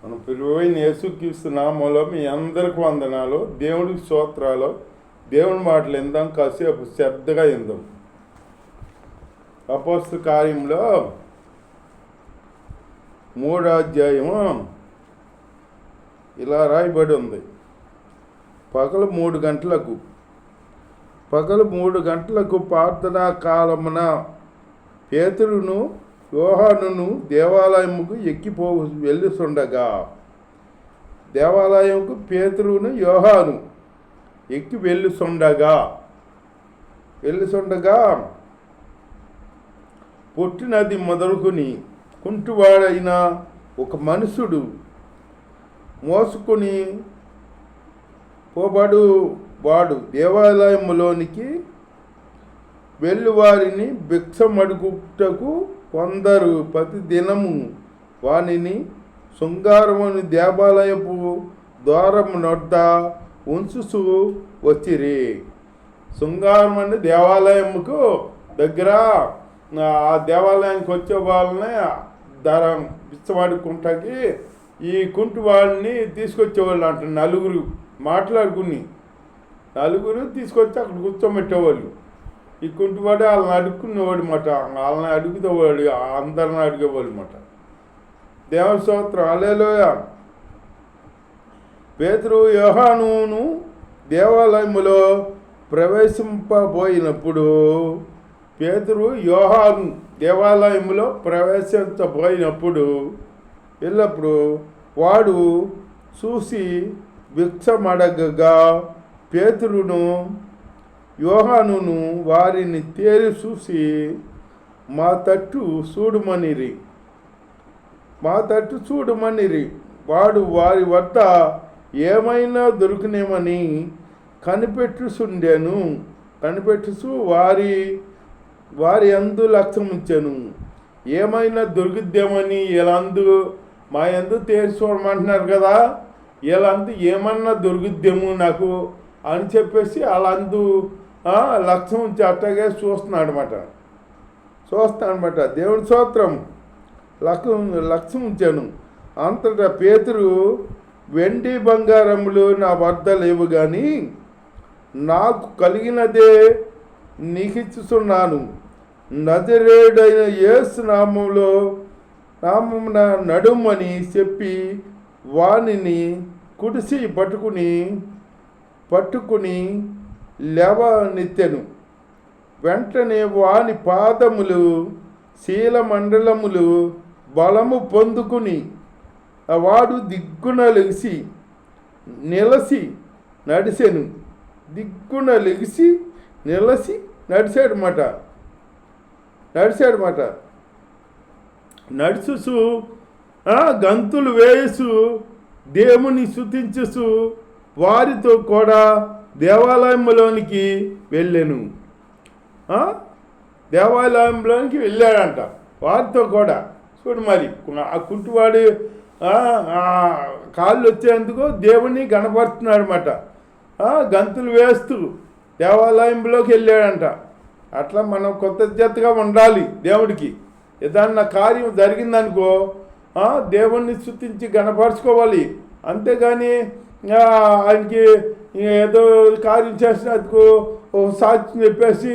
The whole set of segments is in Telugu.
మన ప్రభువైన యేసుక్రీస్తు నామంలో మీ అందరికి వందనాలు. దేవుడికి స్తోత్రాలు. దేవుని మాటలు విందాం, కాసేపు శ్రద్ధగా విందాం. అపోస్తల కార్యంలో 3వ అధ్యాయము ఇలా రాయబడి ఉంది. పగలు 3 గంటలకు ప్రార్థనా కాలమున పేతురును యోహానును దేవాలయముకు వెళ్ళుచుండగా, దేవాలయంకు పేతురును యోహాను వెళ్ళుచుండగా పుట్టినది మొదలుకొని కుంటివాడైన ఒక మనుషుడు మోసుకొని వాడు దేవాలయములోనికి వెళ్ళువారిని భిక్షమడుగుటకు కొందరు ప్రతి దినము వానిని శృంగారముని దేవాలయపు ద్వారము నొద్ద ఉంచుచూ వచ్చిరి. శృంగారం అని దేవాలయముకు దగ్గర ఆ దేవాలయానికి వచ్చే వాళ్ళని భిక్షమడుకుంటాకి ఈ కుంటి వాళ్ళని తీసుకొచ్చేవాళ్ళు అంట. నలుగురు తీసుకొచ్చి అక్కడ కూర్చోబెట్టేవాళ్ళు. ఈ కుంటివాడు వాళ్ళని అడుక్కునేవాడు మాట. వాళ్ళని అడుగుతావాడు, అందరిని అడిగేవాళ్ళు మాట. దేవుని స్తోత్రం, హల్లెలూయా. పేతురు యోహానును దేవాలయములో ప్రవేశింపబోయినప్పుడు వెళ్ళప్పుడు వాడు చూసి భిక్షమడగగా పేతురును యోహానును వారిని తేరి చూసి మా తట్టు చూడమనిరి. వాడు వారి వద్ద ఏమైనా దొరికినేమని కనిపెట్టుచు వారి అందు లక్ష్యమిచ్చాను. ఏమైనా దొరికిద్దామని వీళ్ళందు మా యందు తేరి చూడమంటున్నారు కదా, వీళ్ళందు ఏమన్నా దొరికిద్దాము నాకు అని చెప్పేసి వాళ్ళందు లక్ష్యం ఉంచి అట్టగే చూస్తున్నాడనమాట. దేవుని స్తోత్రం. లక్ష్యం ఉంచాను. అంతటా పేతురు, వెండి బంగారములు నా వద్ద లేవు, కానీ నాకు కలిగినదే నీకిచ్చుచున్నాను. నజరేయుడైన యేసు నామమున నడుమని చెప్పి వానిని కుడిసి పట్టుకుని లేవనెత్తెను. వెంటనే వాని పాదములు శీలమండలములు బలము పొందుకుని వాడు దిగ్గున లెగిసి నడిచాడమాట. నడుచుసు గంతులు వేయసు దేవుని స్తుతించుసు వారితో కూడా దేవాలయంలోనికి వెళ్ళాను. దేవాలయంలోనికి వెళ్ళాడంట వారితో కూడా. చూడు మరి ఆ కుంటివాడు కాళ్ళు వచ్చేందుకు దేవుని గణపడుతున్నాడు అన్నమాట. గంతులు వేస్తూ దేవాలయంలోకి వెళ్ళాడంట. అట్లా మనం కృతజ్ఞతగా ఉండాలి దేవుడికి. ఏదన్నా కార్యం జరిగిందనుకో దేవుణ్ణి స్తుతించి గణపరుచుకోవాలి. అంతేగాని ఆయనకి ఏదో కార్యం చేసినందుకు ఒక సాక్ష్యం చెప్పేసి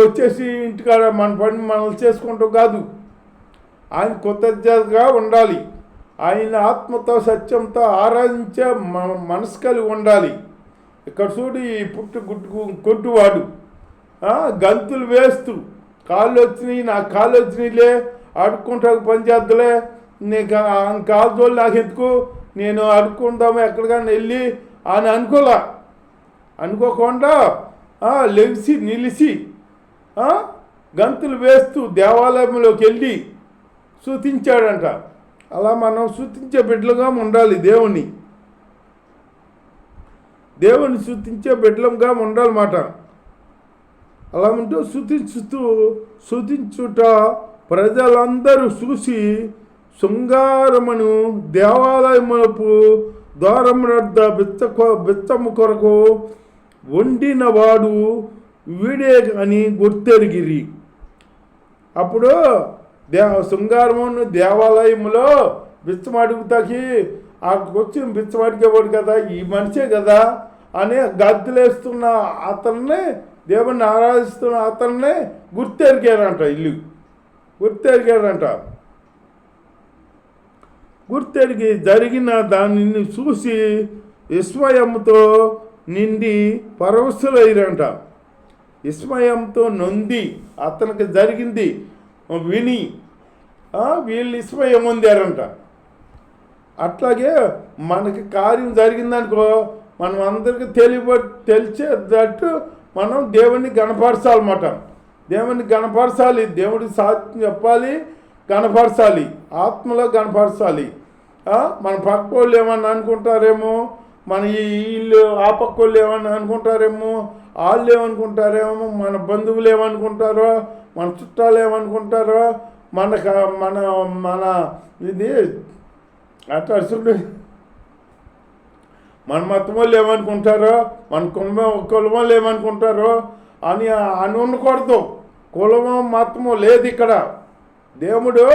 వచ్చేసి ఇంటికాడ మన పని మనం చేసుకుంటాం కాదు. ఆయన కృతజ్ఞతగా ఉండాలి. ఆయన ఆత్మతో సత్యంతో ఆరాధించే మనసు కలిగి ఉండాలి. ఇక్కడ చూడు, ఈ కొట్టువాడు గంతులు వేస్తూ నాకు కాళ్ళు వచ్చినాయిలే, అడుక్కుంటా పని చేద్దలే, నీకు కాలు తోలు నాకు ఎందుకు, నేను అడుక్కుందాము ఎక్కడికైనా వెళ్ళి అని అనుకోకుండా లెగిసి నిలిచి గంతులు వేస్తూ దేవాలయంలోకి వెళ్ళి స్తుతించాడంట. అలా మనం స్తుతించే బిడ్డలుగా ఉండాలి. దేవుని స్తుతించే బిడ్డలుగా ఉండాలన్నమాట. అలా ఉంటూ స్తుతించుట ప్రజలందరూ చూసి శృంగారమును దేవాలయమునపు ద్వారము వద్ద బిచ్చము కొరకు వండినవాడు వీడే అని గుర్తెరిగిరి. అప్పుడు శృంగారమును దేవాలయంలో బిచ్చం అడుగుతాకి వచ్చి బిచ్చం అడిగేవాడు కదా, ఈ మనిషే కదా అని గద్దెలేస్తున్న అతన్నే, దేవుణ్ణి ఆరాధిస్తున్న అతన్నే గుర్తెరిగారంట. గుర్తెరిగి జరిగిన దానిని చూసి విస్మయంతో నిండి పరవశులైరంట. విస్మయంతో నొంది అతనికి జరిగింది విని వీళ్ళు విస్మయం పొందారంట. అట్లాగే మనకి కార్యం జరిగిందనుకో, మనం అందరికీ తెలిసేటట్టు మనం దేవుణ్ణి గణపరచాలన్నమాట. దేవుణ్ణి గణపరచాలి, దేవుడికి సాక్ష్యం చెప్పాలి, గణపరచాలి, ఆత్మలో గణపరచాలి. మన పక్క వాళ్ళు ఏమన్నా అనుకుంటారేమో, మన ఈ ఇల్లు ఆ పక్క వాళ్ళు ఏమన్నా అనుకుంటారేమో, వాళ్ళు ఏమనుకుంటారేమో, మన బంధువులు ఏమనుకుంటారో, మన చుట్టాలు ఏమనుకుంటారో, మన మన ఇది అట్లా మన మతం వాళ్ళు ఏమనుకుంటారో, మన కులం వాళ్ళు ఏమనుకుంటారో అని ఉండకూడదు. కులము మతము లేదు ఇక్కడ. దేవుడు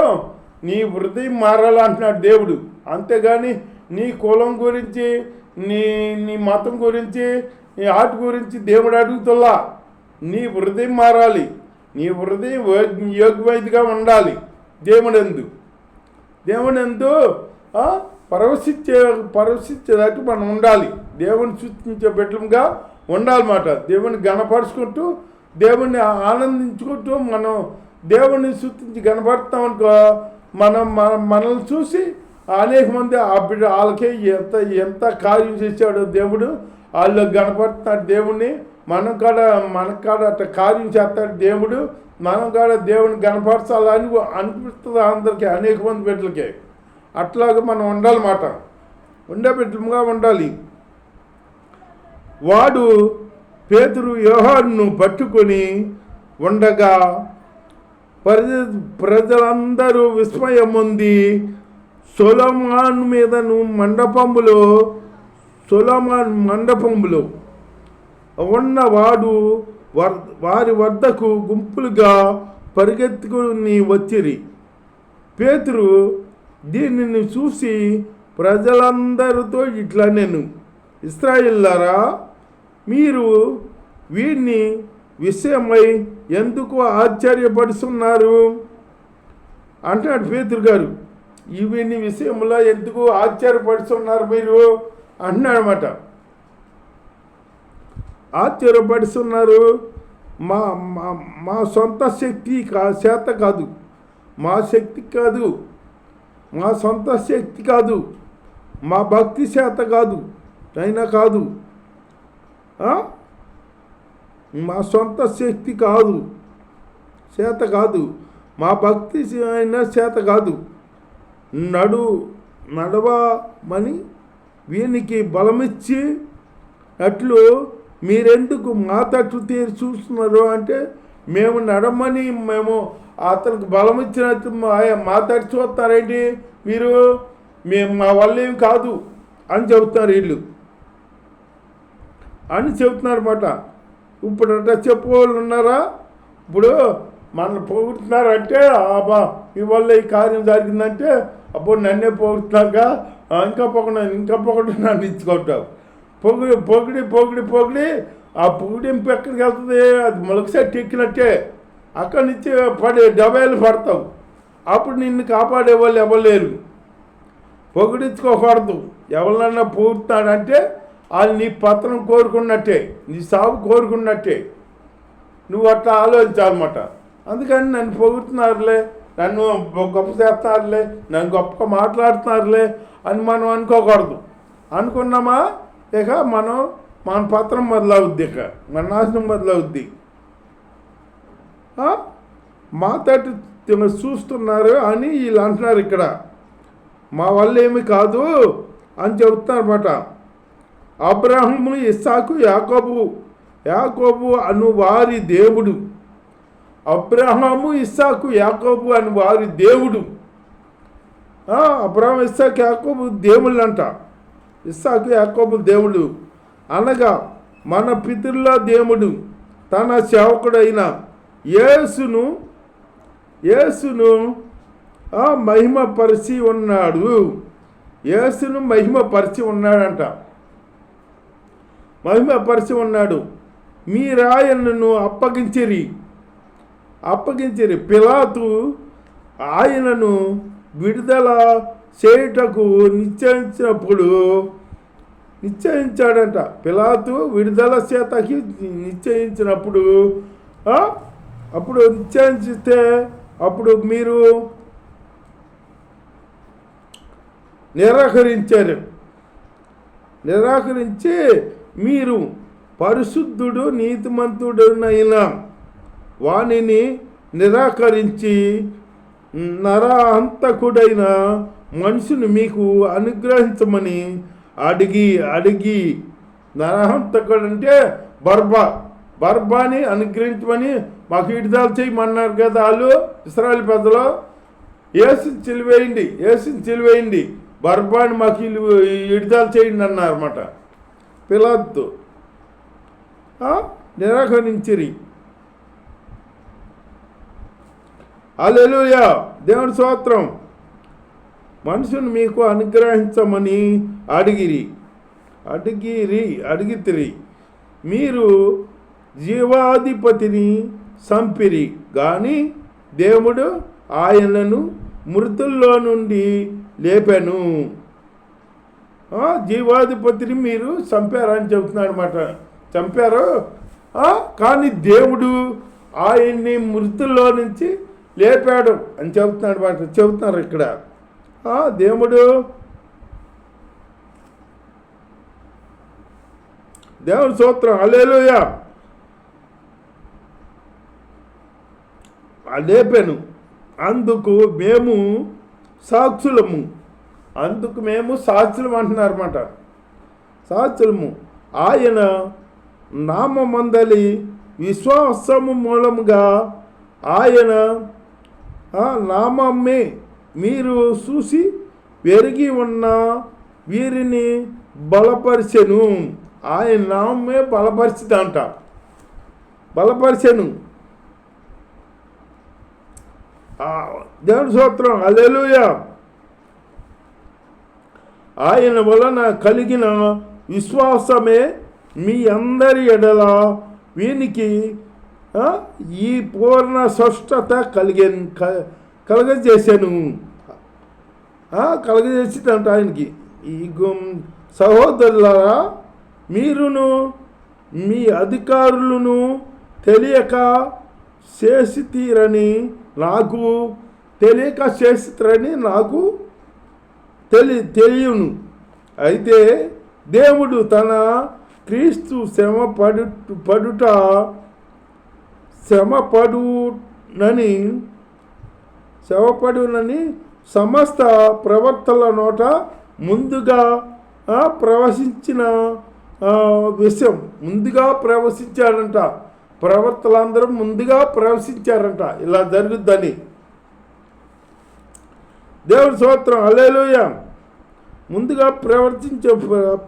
నీ హృదయం మారాలంటున్నాడు దేవుడు. అంతేగాని నీ కులం గురించి, నీ మతం గురించి, నీ ఆట గురించి దేవుడు అడుగుతుల్లా. నీ హృదయం మారాలి, నీ హృదయం యోగ్యమైనదిగా ఉండాలి. దేవునందు పరవశించేటట్టు మనం ఉండాలి. దేవుని సూచించే బిడ్డలుగా ఉండాలన్నమాట. దేవుని గణపరుచుకుంటూ, దేవుణ్ణి ఆనందించుకుంటూ మనం దేవుణ్ణి సూచించి గణపడతామనుకో, మనల్ని చూసి అనేక మంది ఆ బిడ్డ వాళ్ళకే ఎంత కార్యం చేశాడో దేవుడు, వాళ్ళు గణపడుతున్నాడు దేవుణ్ణి. మన కాడ అట్లా కార్యం చేస్తాడు దేవుడు. మనం కాడ దేవుని గణపరచాలని అనిపిస్తుంది అందరికీ, అనేక మంది బిడ్డలకి. అట్లాగే మనం ఉండాలన్నమాట, ఉండే బిడ్డలుగా ఉండాలి. వాడు పేతురు యోహానును పట్టుకొని ఉండగా ప్రజలందరూ విస్మయం పొంది సొలొమోను మీదను సొలొమోను మండపంలో ఉన్నవాడు వారి వద్దకు గుంపులుగా పరిగెత్తుకుని వచ్చిరి. పేతురు దీనిని చూసి ప్రజలందరితో ఇట్లా, నేను ఇశ్రాయేలులారా, మీరు వీడిని విషయమై ఎందుకు ఆశ్చర్యపడుతున్నారు అంటాడు పేతురు గారు. వీడిని విషయంలో ఎందుకు ఆశ్చర్యపడుతున్నారు మీరు అన్నాడనమాట. ఆశ్చర్యపడుతున్నారు, మా సొంత శక్తి చేత కాదు, మా శక్తి కాదు, మా సొంత శక్తి కాదు, మా భక్తి చేత కాదు, అయినా కాదు, మా సొంత శక్తి కాదు, చేత కాదు, మా భక్తి అయినా చేత కాదు, నడవమని వీనికి బలమిచ్చి అట్లు మీరెందుకు మా తట్టు తీరి చూస్తున్నారు అంటే, మేము నడమని మేము అతనికి బలం ఇచ్చినట్టు మా తట్టు చూస్తారేంటి మీరు, మా వల్ల ఏం కాదు అని చెబుతున్నారు వీళ్ళు అని చెబుతున్నారన్నమాట. ఇప్పుడు అట్లా చెప్పేవాళ్ళు ఉన్నారా? ఇప్పుడు మనల్ని పొగుడుతున్నారంటే, అబ్బా మీ వల్ల ఈ కార్యం జరిగిందంటే, అప్పుడు నన్నే పొగుడుతున్నాగా, ఇంకా పొగడు నన్ను ఇచ్చుకుంటావు. పొగిడి ఆ పొగిడింపు ఎక్కడికి వెళ్తుంది? అది మొలక సెట్ ఎక్కినట్టే, అక్కడి నుంచి డబ్బాలు పడతావు. అప్పుడు నిన్ను కాపాడే వాళ్ళు ఎవరు పొగిడించుకోకూడదు. ఎవరినన్నా పొగుడుతున్నాడంటే వాళ్ళు నీ పతనం కోరుకున్నట్టే, నీ సాగు కోరుకున్నట్టే. నువ్వు అట్లా ఆలోచించాలన్నమాట. అందుకని నన్ను పొగుడుతున్నారులే, నన్ను గొప్ప చేస్తున్నారులే, నన్ను గొప్పగా మాట్లాడుతున్నారులే అని మనం అనుకోకూడదు. అనుకున్నామా ఇక మన పత్రం మొదలవుద్ది, ఇక మన నాశనం మొదలవుద్ది. మా తట్టు చూస్తున్నారు అని వీళ్ళు అంటున్నారు. ఇక్కడ మా వల్ల ఏమి కాదు అని చెబుతున్నారన్నమాట. అబ్రహాము, ఇస్సాకు, యాకోబు అను వారి దేవుడు. అబ్రహాము, ఇస్సాకు, యాకోబు అని వారి దేవుడు. అబ్రహాం, ఇస్సాకు, యాకోబు దేవుళ్ళు అంట. ఇస్సాకు, యాకోబు దేవుడు అనగా మన పితరుల దేవుడు తన సేవకుడైన యేసును మహిమపరిచి ఉన్నాడు. యేసును మహిమపరిచి ఉన్నాడంట. మహిమపరిచి ఉన్నాడు. మీరాయనను అప్పగించిరి. పిలాతు ఆయనను విడుదల చేయుటకు నిశ్చయించాడంట. పిలాతు విడుదల చేతకి నిశ్చయించినప్పుడు అప్పుడు నిశ్చయిస్తే అప్పుడు మీరు నిరాకరించి మీరు పరిశుద్ధుడు నీతిమంతుడునైన వానిని నిరాకరించి నరహంతకుడైన మనుషుని మీకు అనుగ్రహించమని అడిగి నరహంతకుడు అంటే బర్బాని అనుగ్రహించమని మాకు విడుదల చేయమన్నారు కదా వాళ్ళు ఇశ్రాయేలు పెద్దలు. యేసుని చిలువేయండి బర్బాని మాకు విడుదల చేయండి అన్నారన్నమాట. పిలాతు నిరాకరించిరి. హల్లెలూయా, దేవుని స్తోత్రం. మనుషుని మీకు అనుగ్రహించమని అడిగితిరి. మీరు జీవాధిపతిని చంపిరి గాని దేవుడు ఆయనను మృతుల్లో నుండి లేపాను. జీవాధిపతిని మీరు చంపారని చెబుతున్నాడు అన్నమాట. చంపారు కానీ దేవుడు ఆయన్ని మృతుల్లో నుంచి లేపాడు అని చెబుతున్నారు ఇక్కడ. దేవుడు దేవుని స్తోత్రం. హల్లెలూయా. లేపాను. అందుకు మేము సాక్షులము అంటున్నారన్నమాట. సాక్షులము ఆయన నామమందలి విశ్వాసము మూలముగా ఆయన నామమ్మే మీరు చూసి పెరిగి ఉన్న వీరిని బలపరిచెను. ఆయన నామే బలపరిచెను. దేవుని స్తోత్రం. హల్లెలూయా. ఆయన వలన కలిగిన విశ్వాసమే మీ అందరి ఎడల వీనికి ఈ పూర్ణ స్పష్టత కలగజేశాను. కలగజేసిందంట ఆయనకి. ఈ సహోదరులారా, మీరును మీ అధికారులను తెలియక చేసిరని నాకు తెలియను. అయితే దేవుడు తన క్రీస్తు శ్రమపడునని సమస్త ప్రవర్తనల నోట ముందుగా ప్రవశించిన విషయం ముందుగా ప్రవశించాడంట. ప్రవర్తలందరూ ముందుగా ప్రవశించారంట ఇలా జరుగుద్దని. దేవుని స్తోత్రం. హల్లెలూయా. ముందుగా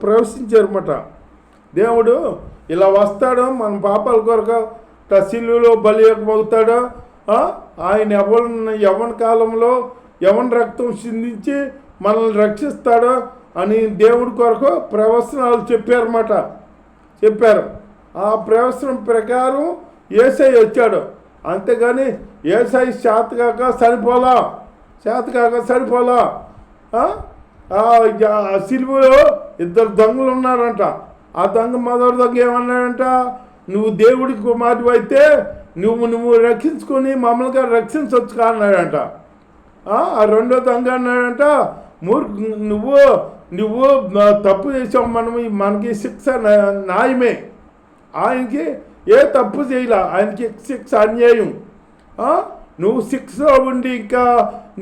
ప్రవశించారన్నమాట. దేవుడు ఇలా వస్తాడు, మన పాపాల కొరకు సిలువలో బలియమవుతాడు. ఆయన యవ్వన కాలంలో యవ్వన రక్తం చిందించి మనల్ని రక్షిస్తాడు అని దేవుడి కొరకు ప్రవచనాలు చెప్పారు. ఆ ప్రవచనం ప్రకారం యేసయ్య వచ్చాడు. అంతేగాని యేసయ్య చేతకాక సరిపోలా. సిలువలో ఇద్దరు దొంగలు ఉన్నారంట. ఆ మొదటి దొంగ ఏమన్నాడంట, నువ్వు దేవుడికి కుమారుడు అయితే నువ్వు రక్షించుకొని మమ్మల్ని రక్షించవచ్చు అన్నాడంట. ఆ రెండో దొంగ అన్నాడంట, నువ్వు తప్పు చేసావు, మనకి శిక్ష న్యాయమే, ఆయనకి ఏ తప్పు చేయలే, ఆయనకి శిక్ష అన్యాయం. నువ్వు శిక్షలో ఉండి ఇంకా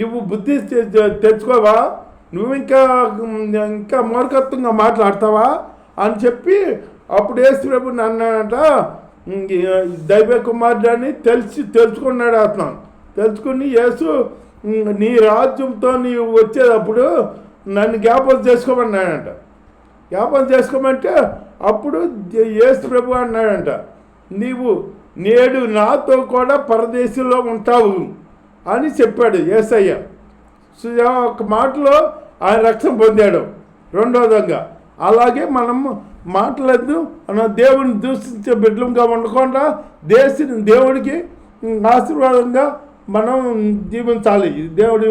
నువ్వు బుద్ధి తెచ్చుకోవా, నువ్వు ఇంకా మూర్ఖత్వంగా మాట్లాడతావా అని చెప్పి అప్పుడు యేసు ప్రభు అన్నాడంట, దైవ కుమారుడు అని తెలుసుకున్నాడు అతను. తెలుసుకుని యేసు నీ రాజ్యంతో నీవు వచ్చేటప్పుడు నన్ను జ్ఞాపకం చేసుకోమన్నాడంట. జ్ఞాపకం చేసుకోమంటే అప్పుడు యేసు ప్రభు అన్నాడంట, నీవు నేడు నాతో కూడా పరదేశంలో ఉంటావు అని చెప్పాడు యేసయ్య. ఒక మాటలో ఆయన రక్షణ పొందాడు. రెండో విధంగా అలాగే మనం మాట్లాడద్దు, మన దేవుని దూషించే బిడ్డలుగా ఉండకుండా దేవుడికి ఆశీర్వాదంగా మనం జీవించాలి. దేవుడి